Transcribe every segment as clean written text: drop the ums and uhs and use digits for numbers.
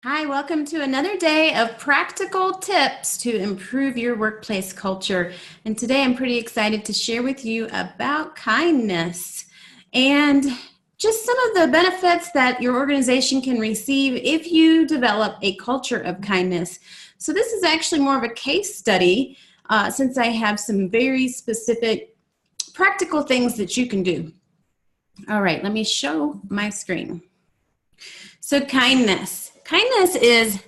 Hi, welcome to another day of practical tips to improve your workplace culture. And today I'm pretty excited to share with you about kindness and just some of the benefits that your organization can receive if you develop a culture of kindness. So this is actually more of a case study since I have some very specific practical things that you can do. All right, let me show my screen. So kindness. Kindness is,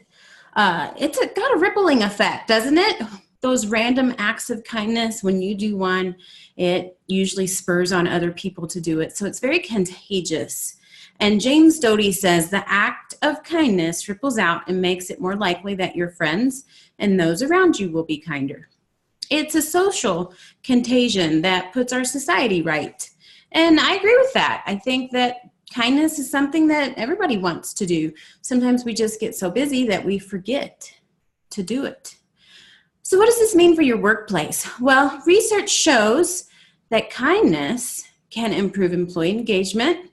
got a rippling effect, doesn't it? Those random acts of kindness, when you do one, it usually spurs on other people to do it. So it's very contagious. And James Doty says the act of kindness ripples out and makes it more likely that your friends and those around you will be kinder. It's a social contagion that puts our society right. And I agree with that. I think that kindness is something that everybody wants to do. Sometimes we just get so busy that we forget to do it. So what does this mean for your workplace? Well, research shows that kindness can improve employee engagement,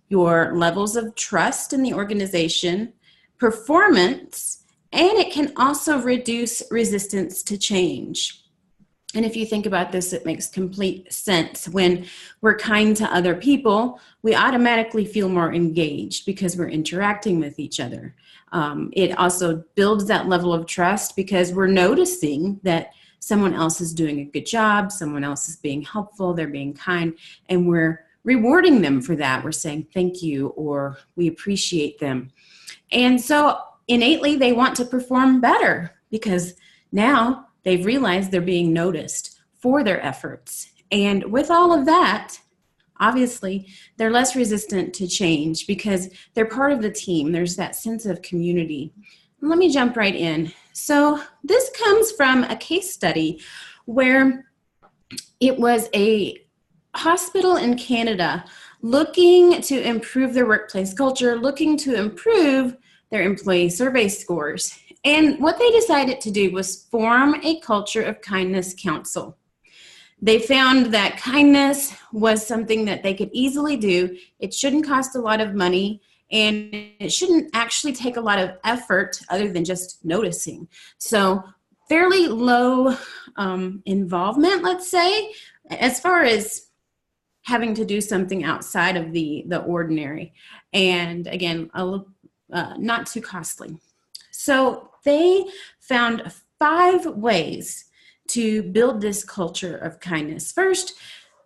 your levels of trust in the organization, performance, and it can also reduce resistance to change. And if you think about this, it makes complete sense. When we're kind to other people, we automatically feel more engaged because we're interacting with each other. It also builds that level of trust because we're noticing that someone else is doing a good job, someone else is being helpful, they're being kind, and we're rewarding them for that. We're saying thank you or we appreciate them. And so innately, they want to perform better because now they've realized they're being noticed for their efforts. And with all of that, obviously, they're less resistant to change because they're part of the team. There's that sense of community. Let me jump right in. So this comes from a case study where it was a hospital in Canada looking to improve their workplace culture, looking to improve their employee survey scores. And what they decided to do was form a culture of kindness council. They found that kindness was something that they could easily do. It shouldn't cost a lot of money, and it shouldn't actually take a lot of effort other than just noticing. So fairly low involvement, let's say, as far as having to do something outside of the ordinary. And again, not too costly. So they found 5 ways to build this culture of kindness. First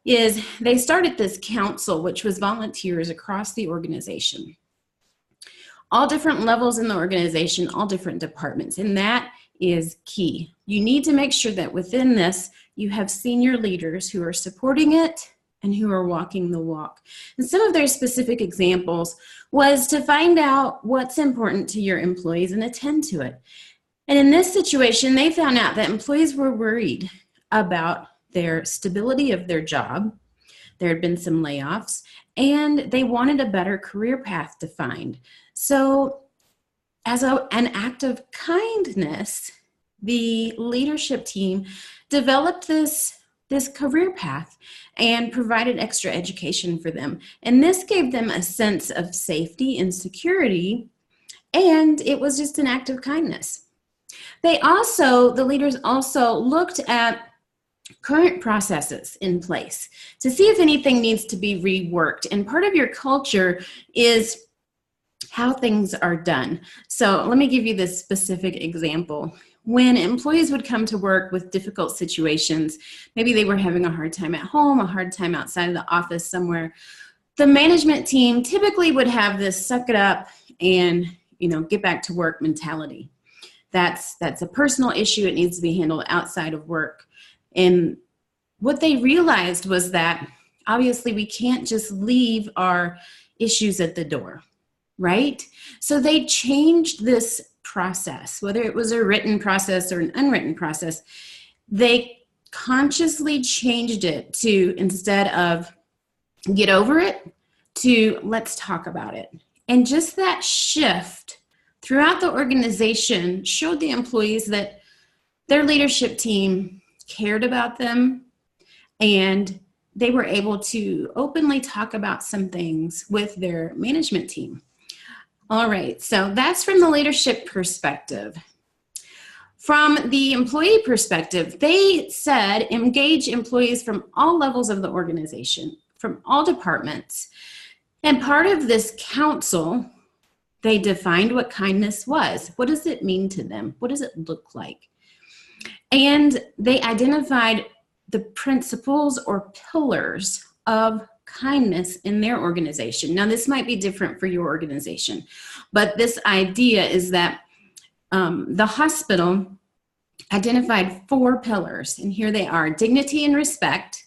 is they started this council, which was volunteers across the organization. All different levels in the organization, all different departments, and that is key. You need to make sure that within this, you have senior leaders who are supporting it and who are walking the walk. And some of their specific examples was to find out what's important to your employees and attend to it. And in this situation, they found out that employees were worried about their stability of their job. There had been some layoffs, and they wanted a better career path defined. So as an act of kindness, the leadership team developed this career path and provided extra education for them. And this gave them a sense of safety and security, and it was just an act of kindness. The leaders also looked at current processes in place to see if anything needs to be reworked. And part of your culture is how things are done. So let me give you this specific example. When employees would come to work with difficult situations, maybe they were having a hard time at home, a hard time outside of the office somewhere, the management team typically would have this suck it up and get back to work mentality. That's a personal issue. It needs to be handled outside of work. And what they realized was that obviously we can't just leave our issues at the door, right? So they changed this process, whether it was a written process or an unwritten process. They consciously changed it to, instead of get over it, to let's talk about it. And just that shift throughout the organization showed the employees that their leadership team cared about them, and they were able to openly talk about some things with their management team. All right, so that's from the leadership perspective. From the employee perspective, they said engage employees from all levels of the organization, from all departments. And part of this council, they defined what kindness was. What does it mean to them? What does it look like? And they identified the principles or pillars of kindness in their organization. Now, this might be different for your organization, but this idea is that the hospital identified 4 pillars, and here they are: dignity and respect,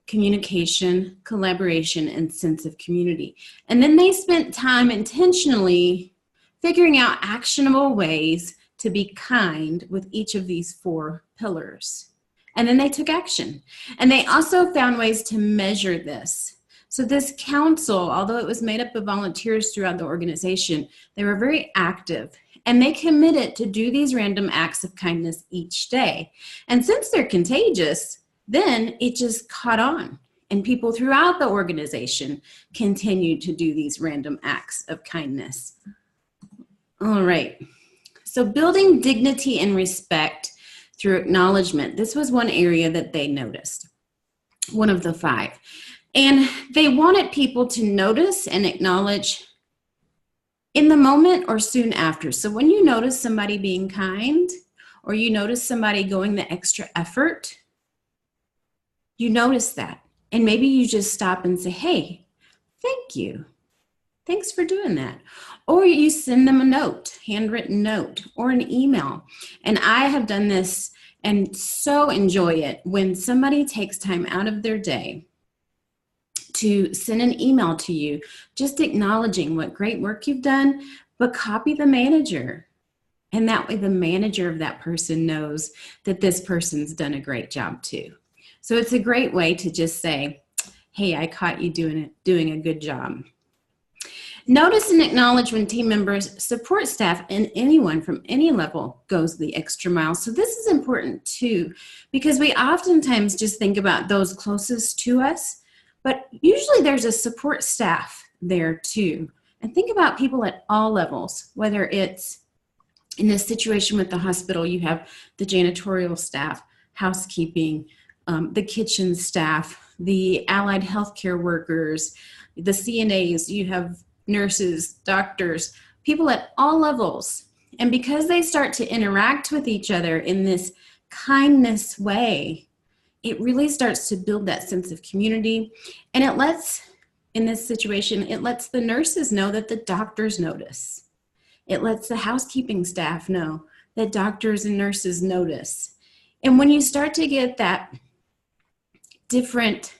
communication, collaboration, and sense of community. And then they spent time intentionally figuring out actionable ways to be kind with each of these 4 pillars. And then they took action. And they also found ways to measure this. So this council, although it was made up of volunteers throughout the organization, they were very active. And they committed to do these random acts of kindness each day. And since they're contagious, then it just caught on. And people throughout the organization continued to do these random acts of kindness. All right. So building dignity and respect through acknowledgement. This was one area that they noticed, one of the 5. And they wanted people to notice and acknowledge in the moment or soon after. So when you notice somebody being kind, or you notice somebody going the extra effort, you notice that. And maybe you just stop and say, hey, thank you. Thanks for doing that. Or you send them a note, handwritten note, or an email. And I have done this and so enjoy it when somebody takes time out of their day to send an email to you, just acknowledging what great work you've done, but copy the manager. And that way the manager of that person knows that this person's done a great job too. So it's a great way to just say, hey, I caught you doing a good job. Notice and acknowledge when team members, support staff, and anyone from any level goes the extra mile. So this is important too, because we oftentimes just think about those closest to us, but usually there's a support staff there too. And think about people at all levels, whether it's in this situation with the hospital, you have the janitorial staff, housekeeping, the kitchen staff, the allied healthcare workers, the CNAs, you have nurses, doctors, people at all levels. And because they start to interact with each other in this kindness way, it really starts to build that sense of community. And it lets, in this situation, it lets the nurses know that the doctors notice. It lets the housekeeping staff know that doctors and nurses notice. And when you start to get that different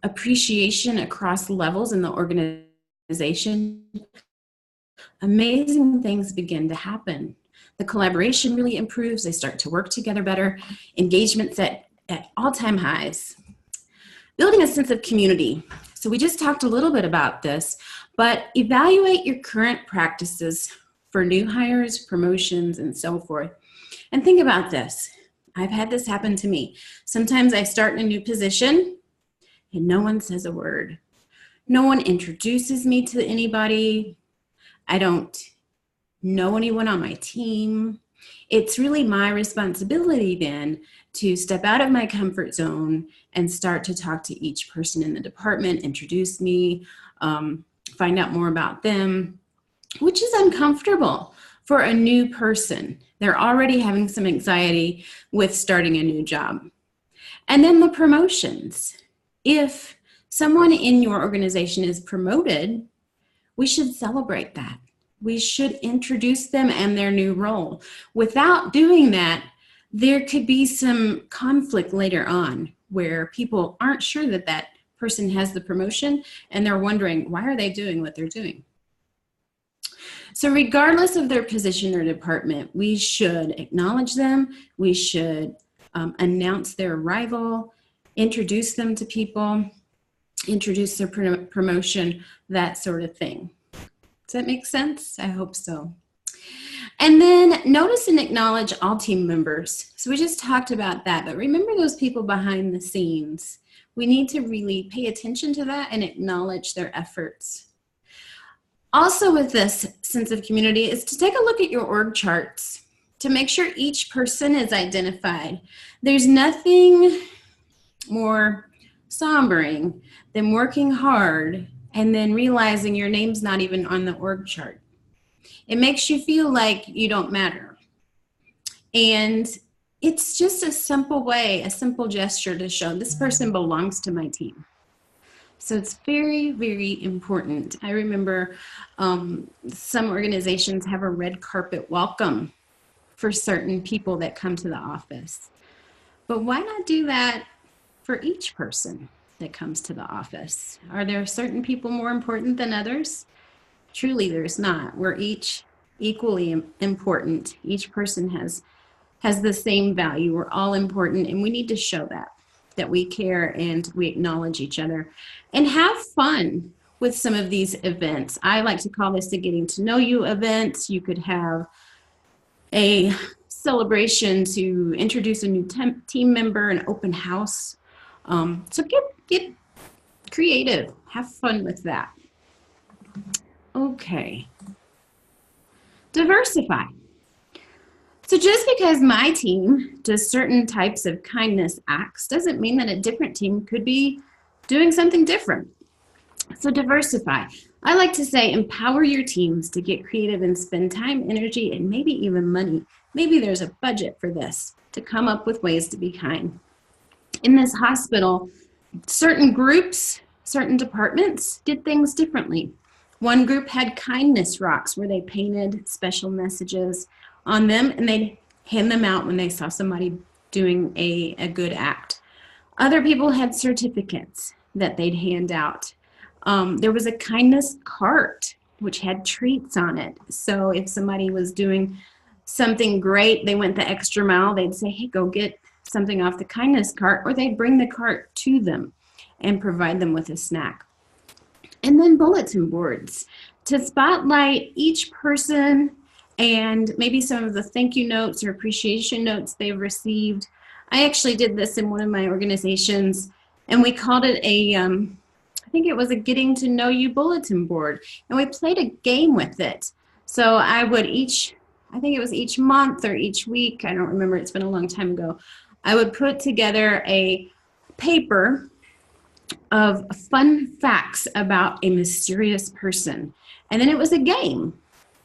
appreciation across levels in the organization, amazing things begin to happen. The collaboration really improves. They start to work together better. Engagement's at all-time highs. Building a sense of community. So we just talked a little bit about this, but evaluate your current practices for new hires, promotions, and so forth. And think about this. I've had this happen to me. Sometimes I start in a new position and no one says a word. No one introduces me to anybody. I don't know anyone on my team. It's really my responsibility then to step out of my comfort zone and start to talk to each person in the department, introduce me, find out more about them, which is uncomfortable for a new person. They're already having some anxiety with starting a new job. And then the promotions. If someone in your organization is promoted, we should celebrate that. We should introduce them and their new role. Without doing that, there could be some conflict later on where people aren't sure that that person has the promotion and they're wondering, why are they doing what they're doing? So regardless of their position or department, we should acknowledge them. We should announce their arrival, introduce them to people, introduce their promotion, that sort of thing. Does that make sense? I hope so. And then notice and acknowledge all team members. So we just talked about that, but remember those people behind the scenes. We need to really pay attention to that and acknowledge their efforts. Also, with this sense of community, is to take a look at your org charts to make sure each person is identified. There's nothing more sombering than working hard and then realizing your name's not even on the org chart. It makes you feel like you don't matter. And it's just a simple way, a simple gesture to show this person belongs to my team. So it's very, very important. I remember some organizations have a red carpet welcome for certain people that come to the office. But why not do that for each person that comes to the office? Are there certain people more important than others? Truly, there's not. We're each equally important. Each person has the same value. We're all important, and we need to show that we care and we acknowledge each other. And have fun with some of these events. I like to call this a getting to know you event. You could have a celebration to introduce a new team member, an open house. So get creative, have fun with that. Okay. Diversify. So just because my team does certain types of kindness acts doesn't mean that a different team could be doing something different. So diversify. I like to say empower your teams to get creative and spend time, energy, and maybe even money. Maybe there's a budget for this to come up with ways to be kind. In this hospital, certain groups, certain departments did things differently. One group had kindness rocks where they painted special messages on them and they'd hand them out when they saw somebody doing a good act. Other people had certificates that they'd hand out. There was a kindness cart which had treats on it. So if somebody was doing something great, they went the extra mile, they'd say, hey, go get something off the kindness cart, or they'd bring the cart to them and provide them with a snack. And then bulletin boards to spotlight each person and maybe some of the thank you notes or appreciation notes they've received. I actually did this in one of my organizations, and we called it I think it was a getting to know you bulletin board, and we played a game with it. So I think it was each month or each week, I don't remember, it's been a long time ago, I would put together a paper of fun facts about a mysterious person. And then it was a game.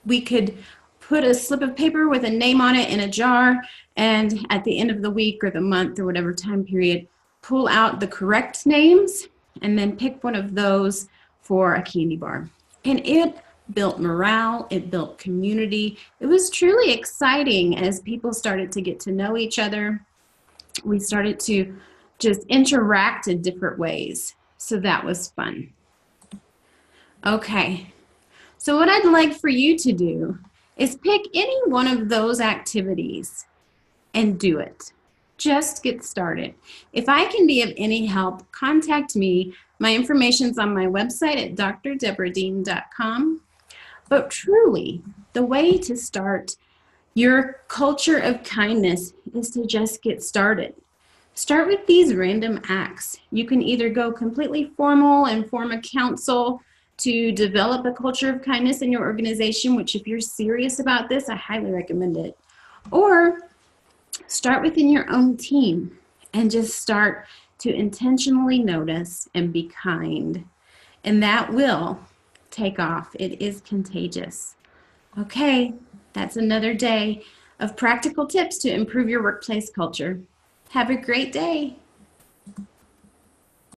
We could put a slip of paper with a name on it in a jar, and at the end of the week or the month or whatever time period, pull out the correct names and then pick one of those for a candy bar. And it built morale, it built community. It was truly exciting as people started to get to know each other. We started to just interact in different ways. So that was fun. Okay, so what I'd like for you to do is pick any one of those activities and do it. Just get started. If I can be of any help, contact me. My information's on my website at drdeborahdean.com. But truly, the way to start your culture of kindness is to just get started. Start with these random acts. You can either go completely formal and form a council to develop a culture of kindness in your organization, which if you're serious about this, I highly recommend it. Or start within your own team and just start to intentionally notice and be kind. And that will take off. It is contagious. Okay, that's another day of practical tips to improve your workplace culture. Have a great day.